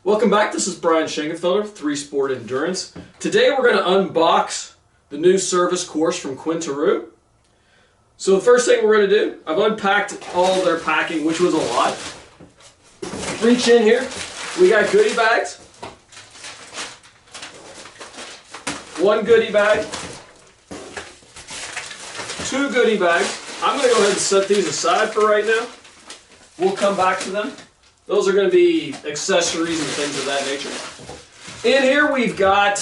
Welcome back. This is Brian Schenkenfelder, 3 Sport Endurance. Today we're going to unbox the new service course from Quintana Roo. So the first thing we're going to do, I've unpacked all their packing, which was a lot. Reach in here. We got goodie bags. One goodie bag. 2 goodie bags. I'm going to go ahead and set these aside for right now. We'll come back to them. Those are going to be accessories and things of that nature. In here we've got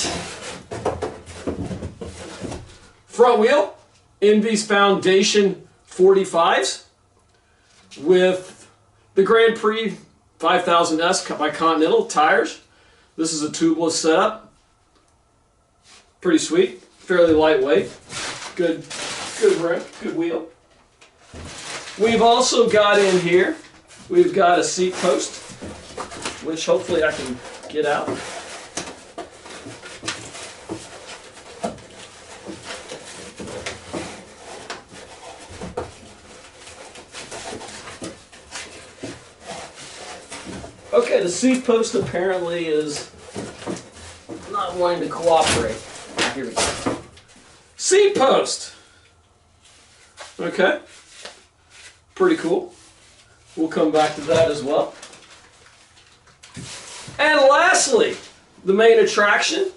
front wheel, Envy's Foundation 45s with the Grand Prix 5000S by Continental tires. This is a tubeless setup. Pretty sweet, fairly lightweight, good rim, good wheel. We've also got in here, we've got a seat post, which hopefully I can get out. Okay, the seat post apparently is not wanting to cooperate. Here we go. Seat post! Okay, pretty cool. We'll come back to that as well. And lastly, the main attraction,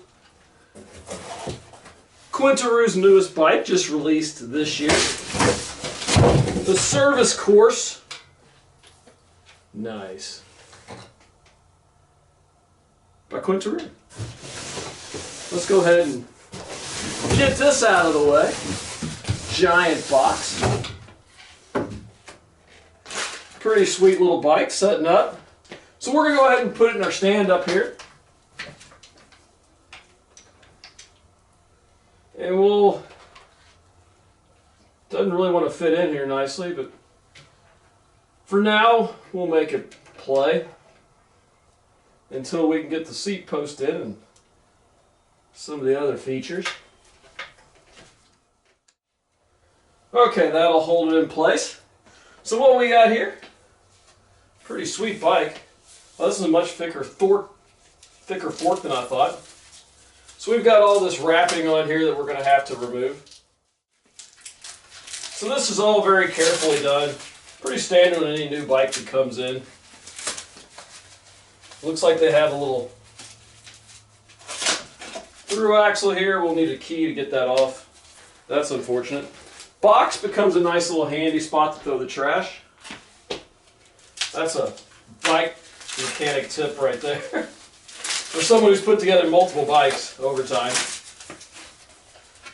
Quintana Roo's newest bike, just released this year. The service course. Nice. By Quintana Roo. Let's go ahead and get this out of the way. Giant box. Pretty sweet little bike setting up. So we're going to go ahead and put it in our stand up here. And doesn't really want to fit in here nicely, but for now we'll make it play until we can get the seat post in and some of the other features. Okay, that'll hold it in place. So what we got here, pretty sweet bike. Well, this is a much thicker fork than I thought. So we've got all this wrapping on here that we're going to have to remove. So this is all very carefully done. Pretty standard on any new bike that comes in. Looks like they have a little through axle here. We'll need a key to get that off. That's unfortunate. Box becomes a nice little handy spot to throw the trash. That's a bike mechanic tip right there. For someone who's put together multiple bikes over time.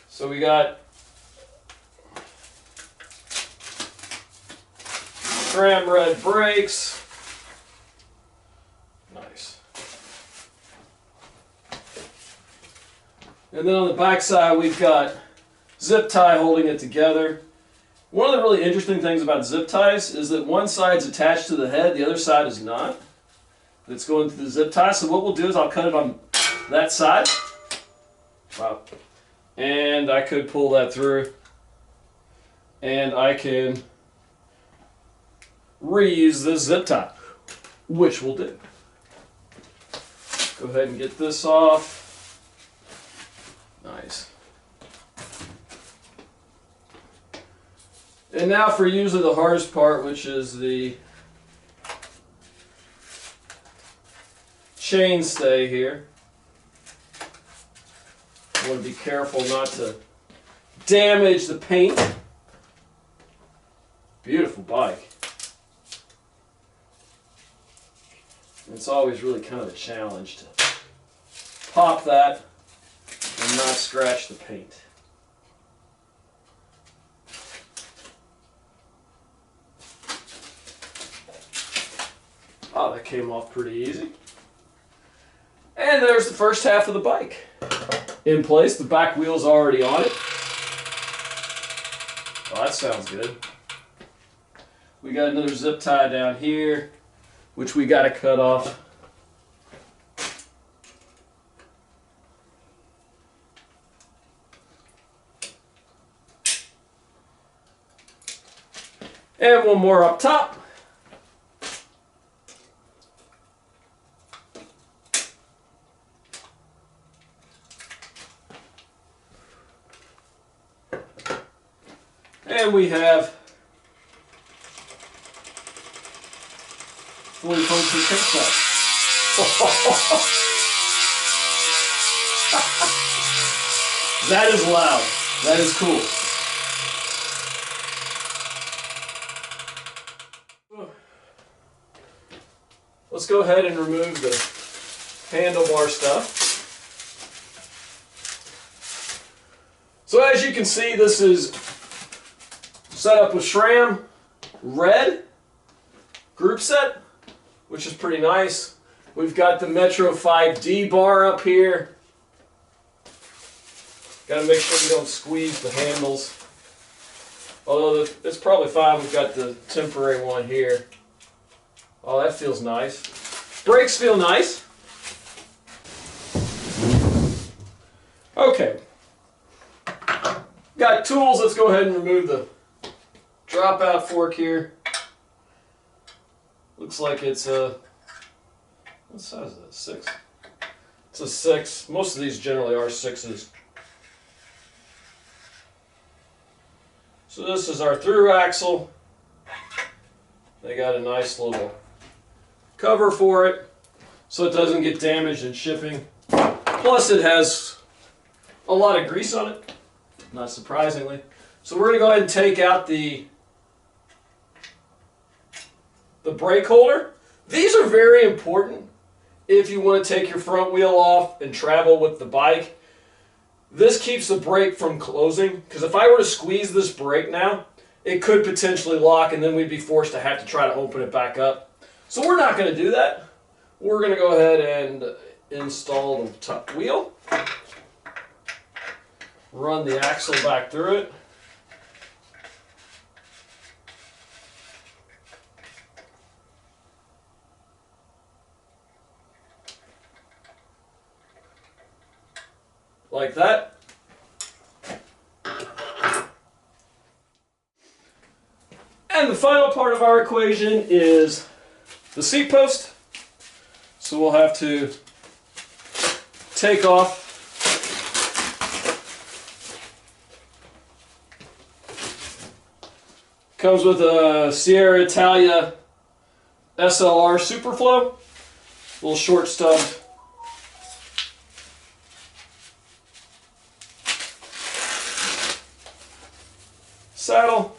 So we got Ram red brakes. Nice. And then on the back side we've got zip tie holding it together. One of the really interesting things about zip ties is that one side's attached to the head, the other side is not. It's going through the zip tie. So what we'll do is I'll cut it on that side. Wow. And I could pull that through. And I can reuse this zip tie, which we'll do. Go ahead and get this off. Nice. And now for usually the hardest part, which is the chainstay here. I want to be careful not to damage the paint. Beautiful bike. It's always really kind of a challenge to pop that and not scratch the paint. Oh, that came off pretty easy. And there's the first half of the bike in place. The back wheel's already on it. Oh, that sounds good. We got another zip tie down here, which we got to cut off. And one more up top. And we have fully functioning tank top. That is loud. That is cool. Let's go ahead and remove the handlebar stuff. So as you can see, this is set up with SRAM red group set, which is pretty nice. We've got the Metro 5D bar up here. Got to make sure you don't squeeze the handles. Although it's probably fine, we've got the temporary one here. Oh, that feels nice. Brakes feel nice. Okay. Got tools. Let's go ahead and remove the dropout fork here. Looks like it's a, what size is that? 6. It's a 6. Most of these generally are 6s. So this is our through axle. They got a nice little cover for it so it doesn't get damaged in shipping. Plus it has a lot of grease on it, not surprisingly. So we're going to go ahead and take out the brake holder. These are very important if you want to take your front wheel off and travel with the bike. This keeps the brake from closing, because if I were to squeeze this brake now, it could potentially lock and then we'd be forced to have to try to open it back up. So we're not going to do that. We're going to go ahead and install the top wheel. Run the axle back through it. Like that. And the final part of our equation is the seat post. So we'll have to take off comes with a Sierra Italia SLR Superflow, little short stubbed saddle.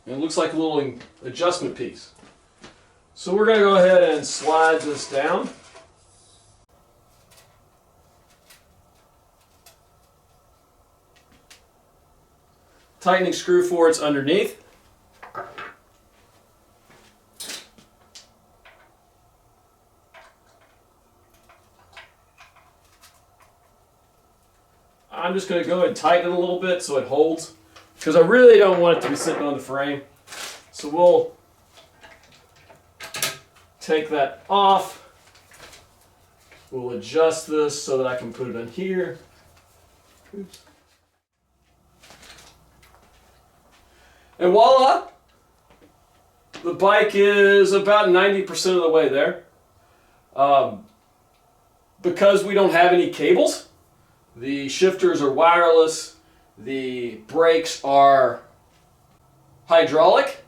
And it looks like a little adjustment piece. So we're going to go ahead and slide this down. Tightening screw for it's underneath. I'm just going to go ahead and tighten it a little bit so it holds, because I really don't want it to be sitting on the frame. So we'll take that off. We'll adjust this so that I can put it in here. Oops. And voila! The bike is about 90% of the way there. Because we don't have any cables, the shifters are wireless, the brakes are hydraulic.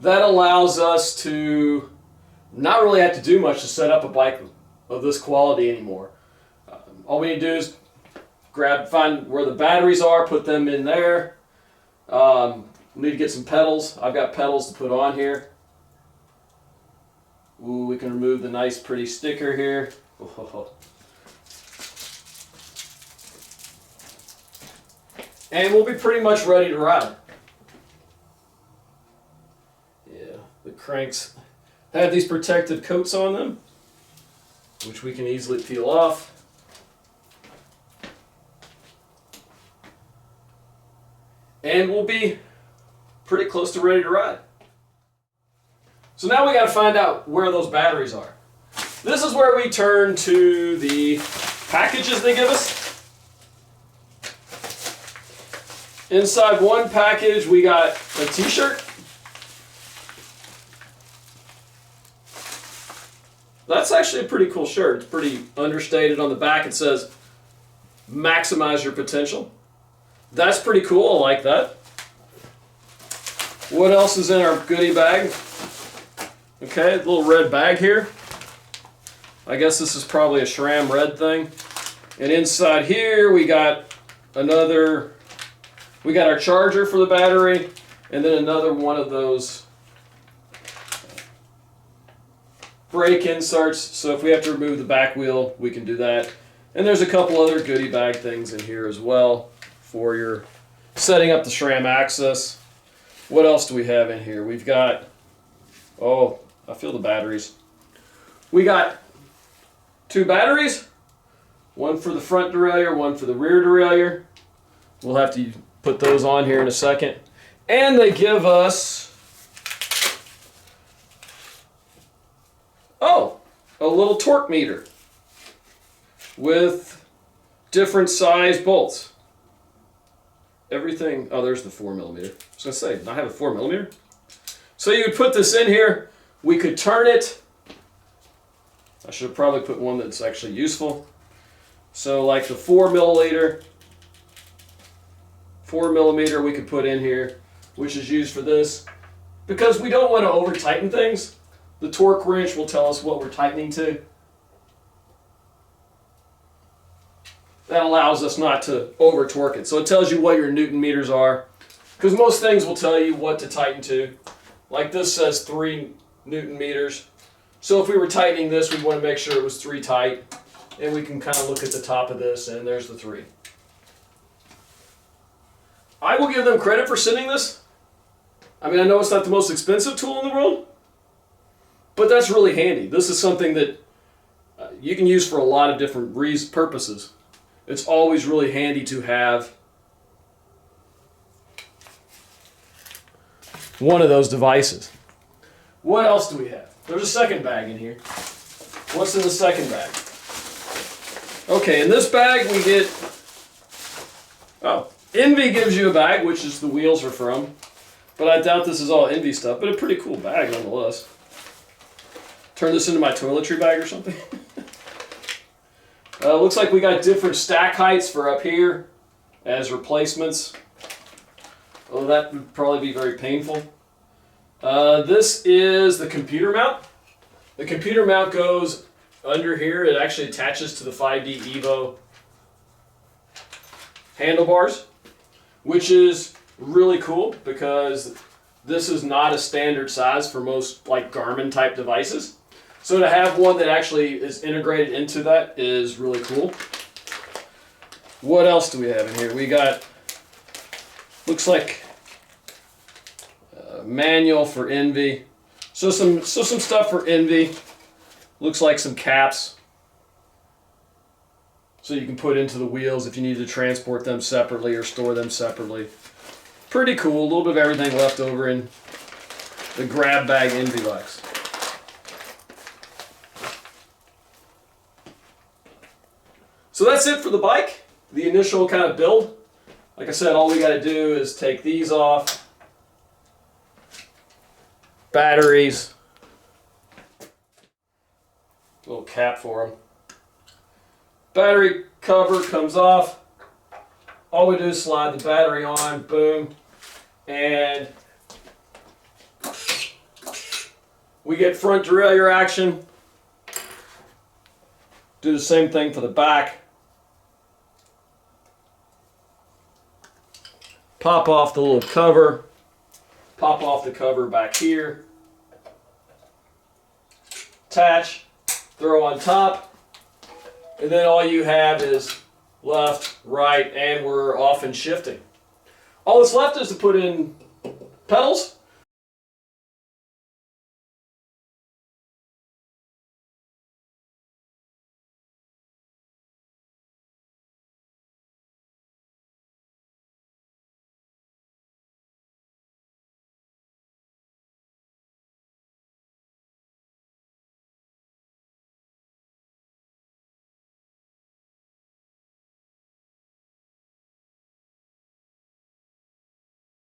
That allows us to not really have to do much to set up a bike of this quality anymore. All we need to do is find where the batteries are, put them in there. We need to get some pedals. I've got pedals to put on here. Ooh, we can remove the nice pretty sticker here. And we'll be pretty much ready to ride. Yeah, the cranks have these protective coats on them, which we can easily peel off. And we'll be pretty close to ready to ride. So now we got to find out where those batteries are. This is where we turn to the packages they give us. Inside one package we got a t-shirt. That's actually a pretty cool shirt. It's pretty understated on the back. It says, maximize your potential. That's pretty cool. I like that. What else is in our goodie bag? Okay, a little red bag here. I guess this is probably a SRAM red thing. And inside here we got our charger for the battery, and then another one of those brake inserts, so if we have to remove the back wheel, we can do that. And there's a couple other goodie bag things in here as well for your setting up the SRAM axis. What else do we have in here? We've got, oh, I feel the batteries. We got 2 batteries, one for the front derailleur, one for the rear derailleur. We'll have to put those on here in a second. And they give us, oh, a little torque meter with different size bolts. Everything, oh, there's the 4mm. I was going to say, I have a 4mm. So you would put this in here. We could turn it. I should have probably put one that's actually useful. So like the 4mm we could put in here, which is used for this. Because we don't want to over tighten things, the torque wrench will tell us what we're tightening to. That allows us not to over torque it. So it tells you what your Newton meters are. Because most things will tell you what to tighten to. Like this says 3 Newton meters. So if we were tightening this, we'd want to make sure it was 3 tight. And we can kind of look at the top of this, and there's the 3. I will give them credit for sending this. I mean, I know it's not the most expensive tool in the world, but that's really handy. This is something that you can use for a lot of different purposes. It's always really handy to have one of those devices. What else do we have? There's a second bag in here. What's in the second bag? Okay, in this bag we get, oh, Envy gives you a bag, which is the wheels are from, but I doubt this is all Envy stuff, but a pretty cool bag nonetheless. Turn this into my toiletry bag or something. Looks like we got different stack heights for up here as replacements. Oh, that would probably be very painful. This is the computer mount. The computer mount goes under here. It actually attaches to the 5D Evo handlebars, which is really cool because this is not a standard size for most like Garmin type devices. So to have one that actually is integrated into that is really cool. What else do we have in here? We got, looks like a manual for Envy. So some stuff for Envy. Looks like some caps. So you can put into the wheels if you need to transport them separately or store them separately. Pretty cool. A little bit of everything left over in the grab bag Envy Lex. So that's it for the bike, the initial kind of build. Like I said, all we got to do is take these off, batteries, little cap for them. Battery cover comes off. All we do is slide the battery on, boom, and we get front derailleur action. Do the same thing for the back. Pop off the little cover. Pop off the cover back here. Attach. Throw on top. And then all you have is left, right, and we're off and shifting. All that's left is to put in pedals